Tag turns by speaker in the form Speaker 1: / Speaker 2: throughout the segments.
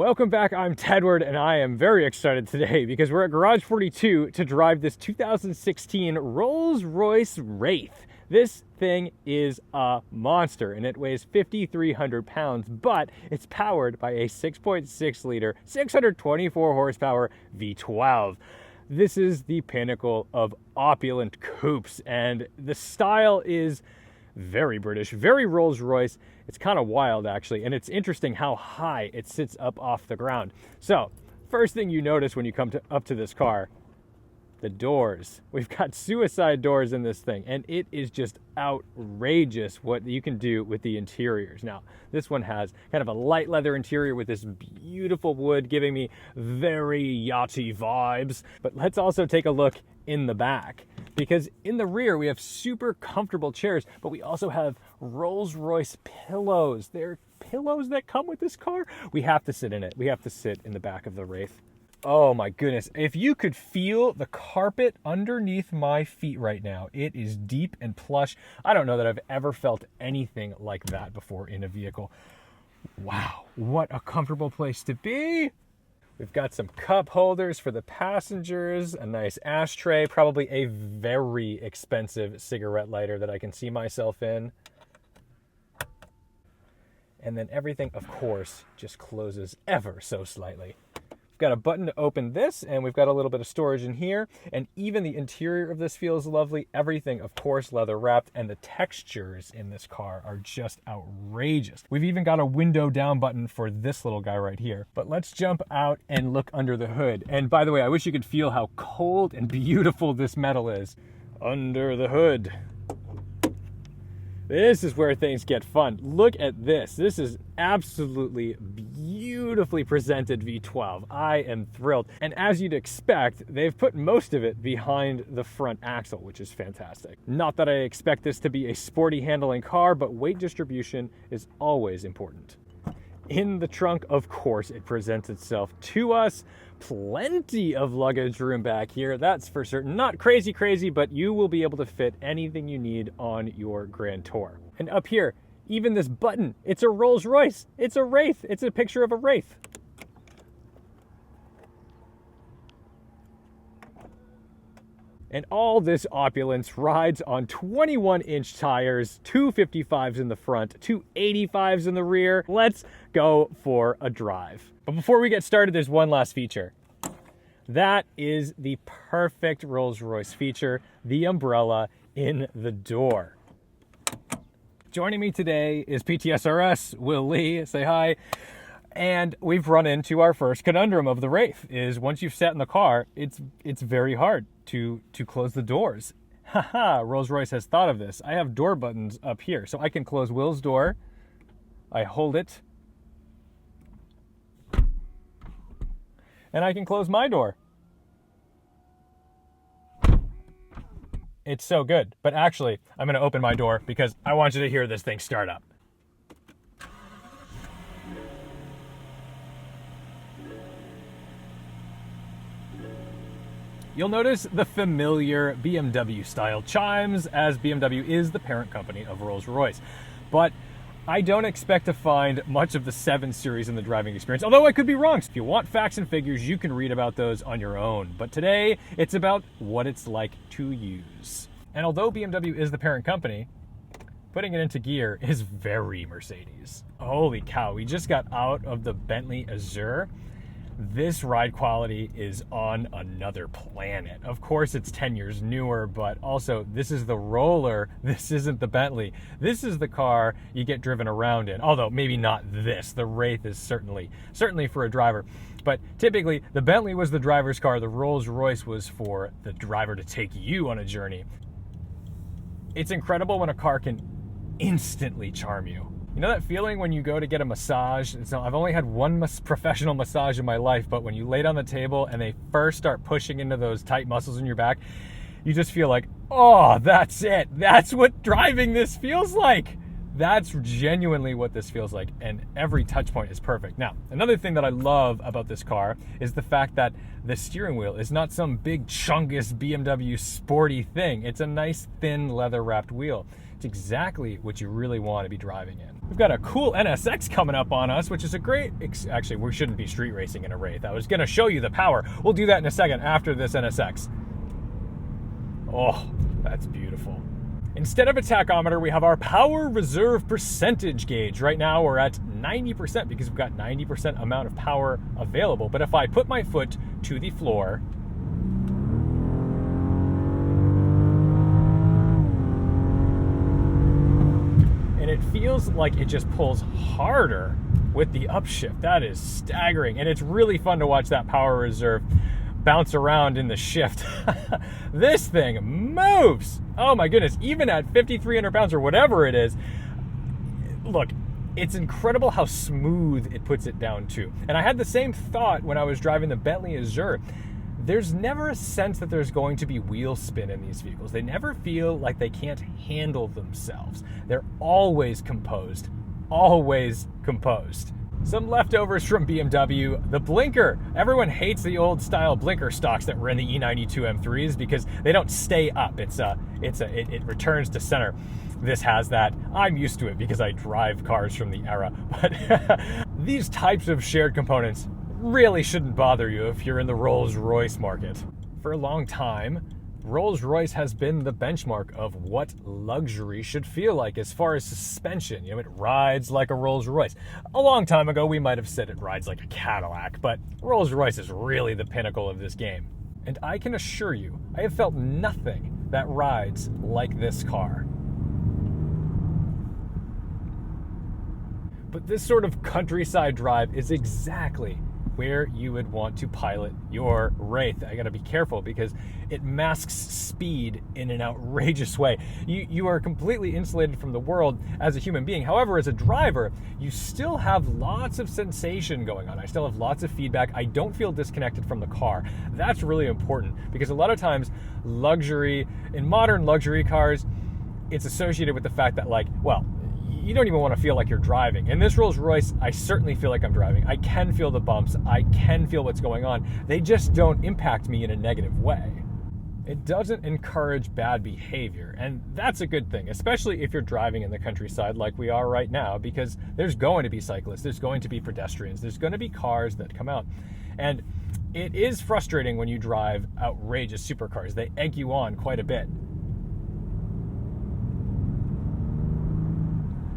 Speaker 1: Welcome back, I'm Tedward, and I am very excited today because we're at Garage 42 to drive this 2016 Rolls Royce Wraith. This thing is a monster, and it weighs 5,300 pounds, but it's powered by a 6.6 liter, 624 horsepower V12. This is the pinnacle of opulent coupes, and the style is very British, very Rolls Royce. It's kind of wild, actually, and it's interesting how high it sits up off the ground. So, first thing you notice when you come up to this car, the doors. We've got suicide doors in this thing, and it is just outrageous what you can do with the interiors. Now, this one has kind of a light leather interior with this beautiful wood, giving me very yachty vibes. But let's also take a look in the back, because in the rear we have super comfortable chairs, but we also have Rolls Royce pillows. They're pillows that come with this car. We have to sit in it. We have to sit in the back of the Wraith. Oh my goodness, if you could feel the carpet underneath my feet right now, it is deep and plush. I don't know that I've ever felt anything like that before in a vehicle. Wow, what a comfortable place to be. We've got some cup holders for the passengers, a nice ashtray, probably a very expensive cigarette lighter that I can see myself in. And then everything, of course, just closes ever so slightly. Got a button to open this, and we've got a little bit of storage in here, and even the interior of this feels lovely. Everything, of course, leather wrapped, and the textures in this car are just outrageous. We've even got a window down button for this little guy right here. But let's jump out and look under the hood. And by the way, I wish you could feel how cold and beautiful this metal is. Under the hood. This is where things get fun. Look at this. This is absolutely beautifully presented V12. I am thrilled. And as you'd expect, they've put most of it behind the front axle, which is fantastic. Not that I expect this to be a sporty handling car, but weight distribution is always important. In the trunk, of course, it presents itself to us. Plenty of luggage room back here, that's for certain. Not crazy, but you will be able to fit anything you need on your grand tour. And up here, even this button, it's a Rolls Royce. It's a Wraith. It's a picture of a Wraith. And all this opulence rides on 21-inch tires, 255s in the front, 285s in the rear. Let's go for a drive. But before we get started, there's one last feature. That is the perfect Rolls Royce feature, the umbrella in the door. Joining me today is PTSRS, Will Lee, say hi. And we've run into our first conundrum of the Wraith, is once you've sat in the car, it's very hard to close the doors. Haha, Rolls Royce has thought of this. I have door buttons up here, so I can close Will's door. I hold it. And I can close my door. It's so good. But actually, I'm going to open my door because I want you to hear this thing start up. You'll notice the familiar BMW style chimes, as BMW is the parent company of Rolls-Royce. But I don't expect to find much of the 7 Series in the driving experience, although I could be wrong. If you want facts and figures, you can read about those on your own. But today, it's about what it's like to use. And although BMW is the parent company, putting it into gear is very Mercedes. Holy cow, we just got out of the Bentley Azure. This ride quality is on another planet. Of course, it's 10 years newer, but also this is the roller. This isn't the Bentley. This is the car you get driven around in. Although maybe not this. The Wraith is certainly for a driver. But typically, the Bentley was the driver's car. The Rolls Royce was for the driver to take you on a journey. It's incredible when a car can instantly charm you. You know that feeling when you go to get a massage? So I've only had one professional massage in my life, but when you lay down the table and they first start pushing into those tight muscles in your back, you just feel like, oh, that's it. That's what driving this feels like. That's genuinely what this feels like, and every touch point is perfect. Now, another thing that I love about this car is the fact that the steering wheel is not some big chungus BMW sporty thing. It's a nice thin leather wrapped wheel. It's exactly what you really want to be driving in. We've got a cool NSX coming up on us, which is a great, actually we shouldn't be street racing in a Wraith. I was gonna show you the power. We'll do that in a second after this NSX. Oh, that's beautiful. Instead of a tachometer, we have our power reserve percentage gauge. Right now we're at 90% because we've got 90% amount of power available. But if I put my foot to the floor, and it feels like it just pulls harder with the upshift. That is staggering. And it's really fun to watch that power reserve bounce around in the shift. This thing moves. Oh my goodness, even at 5,300 pounds or whatever it is. Look, it's incredible how smooth it puts it down too. And I had the same thought when I was driving the Bentley Azure. There's never a sense that there's going to be wheel spin in these vehicles. They never feel like they can't handle themselves. They're always composed, always composed. Some leftovers from BMW, the blinker. Everyone hates the old style blinker stocks that were in the E92 M3s because they don't stay up. It returns to center. This has that. I'm used to it because I drive cars from the era. But these types of shared components really shouldn't bother you if you're in the Rolls Royce market. For a long time, Rolls Royce has been the benchmark of what luxury should feel like as far as suspension. You know, it rides like a Rolls Royce. A long time ago, we might have said it rides like a Cadillac, but Rolls Royce is really the pinnacle of this game. And I can assure you, I have felt nothing that rides like this car. But this sort of countryside drive is exactly where you would want to pilot your Wraith. I gotta be careful because it masks speed in an outrageous way. You are completely insulated from the world as a human being. However, as a driver, you still have lots of sensation going on. I still have lots of feedback. I don't feel disconnected from the car. That's really important because a lot of times luxury, in modern luxury cars, it's associated with the fact that you don't even want to feel like you're driving. In this Rolls Royce, I certainly feel like I'm driving. I can feel the bumps. I can feel what's going on. They just don't impact me in a negative way. It doesn't encourage bad behavior, and that's a good thing, especially if you're driving in the countryside like we are right now, because there's going to be cyclists, there's going to be pedestrians, there's going to be cars that come out. And it is frustrating when you drive outrageous supercars. They egg you on quite a bit.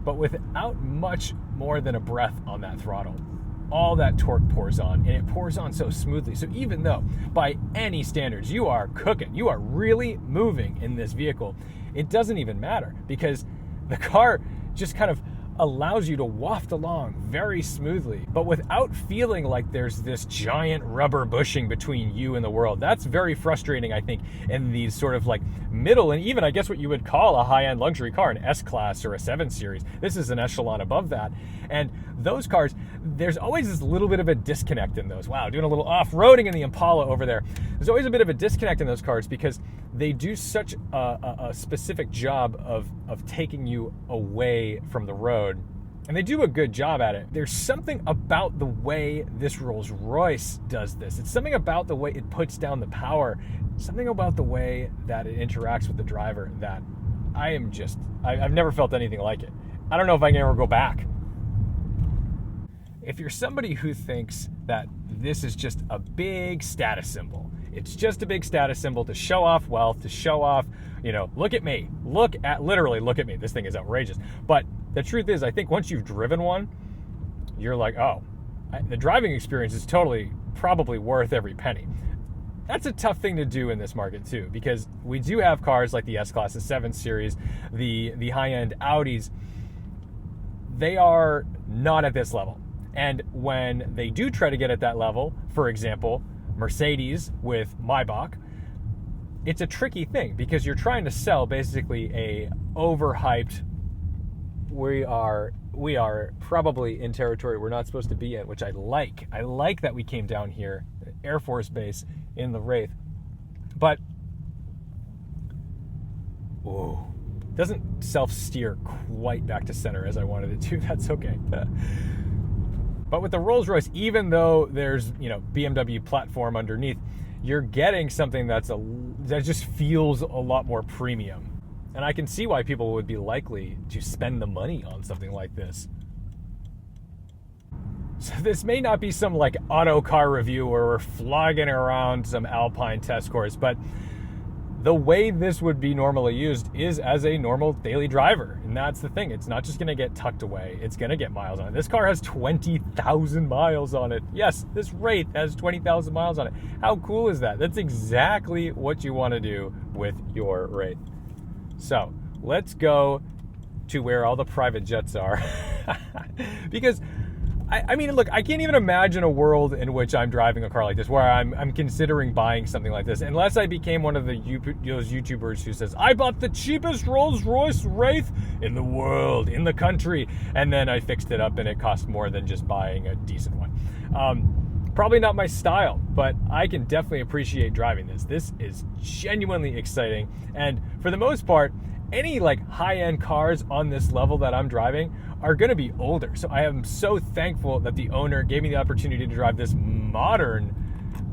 Speaker 1: But without much more than a breath on that throttle, all that torque pours on, and it pours on so smoothly. So even though by any standards you are cooking, you are really moving in this vehicle, it doesn't even matter because the car just kind of allows you to waft along very smoothly, but without feeling like there's this giant rubber bushing between you and the world. That's very frustrating, I think, in these sort of like middle and even I guess what you would call a high-end luxury car, an S-Class or a 7 Series. This is an echelon above that. And those cars, there's always this little bit of a disconnect in those. Wow, doing a little off-roading in the Impala over there. There's always a bit of a disconnect in those cars because they do such a specific job of taking you away from the road. And they do a good job at it. There's something about the way this Rolls Royce does this. It's something about the way it puts down the power, something about the way that it interacts with the driver that I've never felt anything like it. I don't know if I can ever go back. If you're somebody who thinks that this is just a big status symbol, it's just a big status symbol to show off wealth, to show off, look at me. Literally look at me. This thing is outrageous. But the truth is, I think once you've driven one, you're like, the driving experience is probably worth every penny. That's a tough thing to do in this market too, because we do have cars like the S-Class, the 7 Series, the high-end Audis. They are not at this level. And when they do try to get at that level, for example, Mercedes with Maybach, it's a tricky thing because you're trying to sell basically a overhyped, we are probably in territory we're not supposed to be in, which I like. I like that we came down here, Air Force Base in the Wraith. But, whoa, doesn't self-steer quite back to center as I wanted it to. That's okay. But with the Rolls Royce, even though there's, you know, BMW platform underneath, you're getting something that just feels a lot more premium. And I can see why people would be likely to spend the money on something like this. So this may not be some like auto car review where we're flogging around some Alpine test course, but the way this would be normally used is as a normal daily driver. And that's the thing. It's not just going to get tucked away. It's going to get miles on it. This car has 20,000 miles on it. Yes, this Wraith has 20,000 miles on it. How cool is that? That's exactly what you want to do with your Wraith. So let's go to where all the private jets are. Because I mean, look, I can't even imagine a world in which I'm driving a car like this, where I'm considering buying something like this, unless I became one of those YouTubers who says, I bought the cheapest Rolls Royce Wraith in the world, in the country, and then I fixed it up and it cost more than just buying a decent one. Probably not my style, but I can definitely appreciate driving this. This is genuinely exciting, and for the most part, any like high-end cars on this level that I'm driving are going to be older. So I am so thankful that the owner gave me the opportunity to drive this modern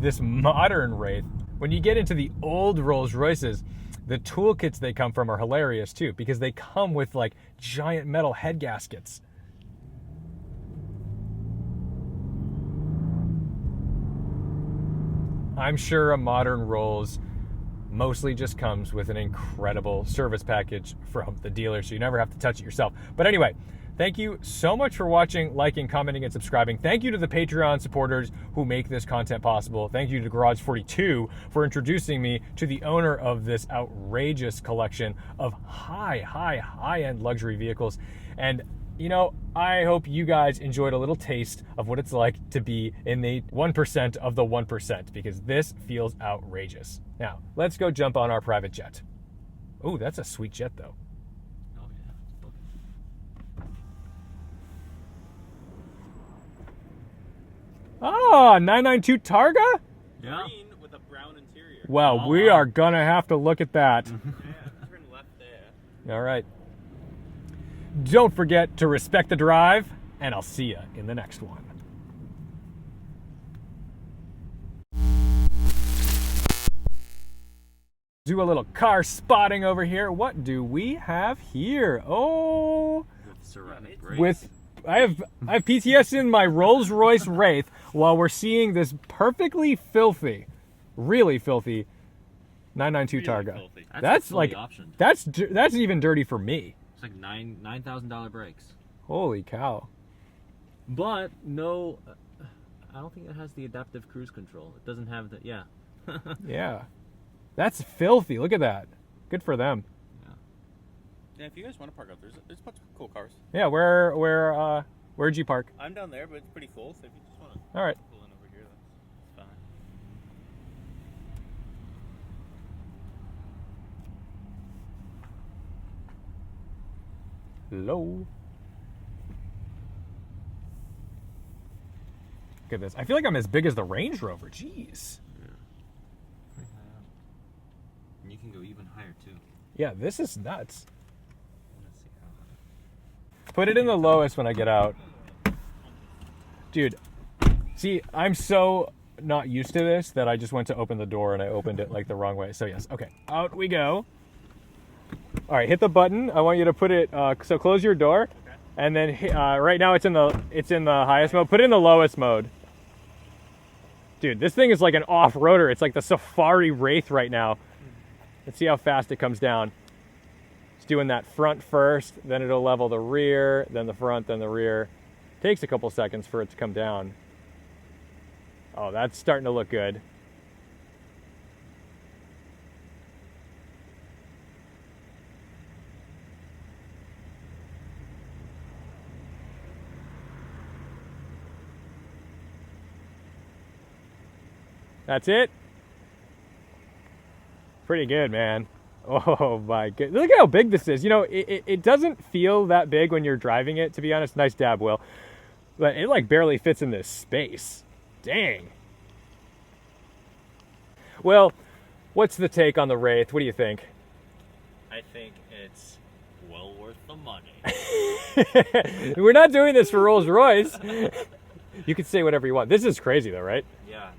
Speaker 1: Wraith. When you get into the old Rolls Royces, the toolkits they come from are hilarious too, because they come with like giant metal head gaskets. I'm sure a modern Rolls mostly just comes with an incredible service package from the dealer, so you never have to touch it yourself. But anyway, thank you so much for watching, liking, commenting, and subscribing. Thank you to the Patreon supporters who make this content possible. Thank you to Garage42 for introducing me to the owner of this outrageous collection of high-end luxury vehicles. And you know, I hope you guys enjoyed a little taste of what it's like to be in the 1% of the 1%, because this feels outrageous. Now, let's go jump on our private jet. Oh, that's a sweet jet, though.
Speaker 2: Oh, yeah.
Speaker 1: Oh, 992 Targa?
Speaker 2: Yeah.
Speaker 3: Green with a brown interior.
Speaker 1: Well, we are gonna have to look at that.
Speaker 3: Yeah, turn left there.
Speaker 1: All right. Don't forget to respect the drive, and I'll see you in the next one. Do a little car spotting over here. What do we have here? Oh,
Speaker 2: With ceramic brakes.
Speaker 1: with I have PTS in my Rolls Royce Wraith while we're seeing this perfectly filthy, really filthy 992
Speaker 3: Really
Speaker 1: Targa.
Speaker 3: filthy.
Speaker 1: That's
Speaker 2: fully
Speaker 1: like
Speaker 2: optioned.
Speaker 1: that's even dirty for me.
Speaker 2: It's like $9,000 brakes.
Speaker 1: Holy cow.
Speaker 2: But no, I don't think it has the adaptive cruise control. It doesn't have the, yeah.
Speaker 1: Yeah. That's filthy. Look at that. Good for them.
Speaker 3: Yeah, if you guys want to park out, there's a bunch of cool cars.
Speaker 1: Yeah, where'd you park?
Speaker 3: I'm down there, but it's pretty cool, so if you just want to
Speaker 1: All right.
Speaker 3: pull in over here, that's fine.
Speaker 1: Hello. Look at this. I feel like I'm as big as the Range Rover. Jeez.
Speaker 2: Yeah. Pretty high up. And you can go even higher too.
Speaker 1: Yeah, this is nuts.
Speaker 2: Let's see how high.
Speaker 1: Put it in the lowest when I get out. Dude, see, I'm so not used to this that I just went to open the door and I opened it like the wrong way. So yes, okay, out we go. All right, hit the button. I want you to put it, so close your door.
Speaker 3: Okay.
Speaker 1: And then right now it's in the highest mode. Put it in the lowest mode. Dude, this thing is like an off-roader. It's like the Safari Wraith right now. Let's see how fast it comes down. It's doing that front first, then it'll level the rear, then the front, then the rear. Takes a couple seconds for it to come down. Oh, that's starting to look good. That's it. Pretty good, man. Oh my god. Look at how big this is. You know, it doesn't feel that big when you're driving it, to be honest. Nice dab, Will. But it like barely fits in this space. Dang. Well, what's the take on the Wraith? What do you think?
Speaker 3: I think it's
Speaker 2: the money.
Speaker 1: We're not doing this for Rolls Royce. You can say whatever you want. This is crazy though, right?
Speaker 2: Yeah,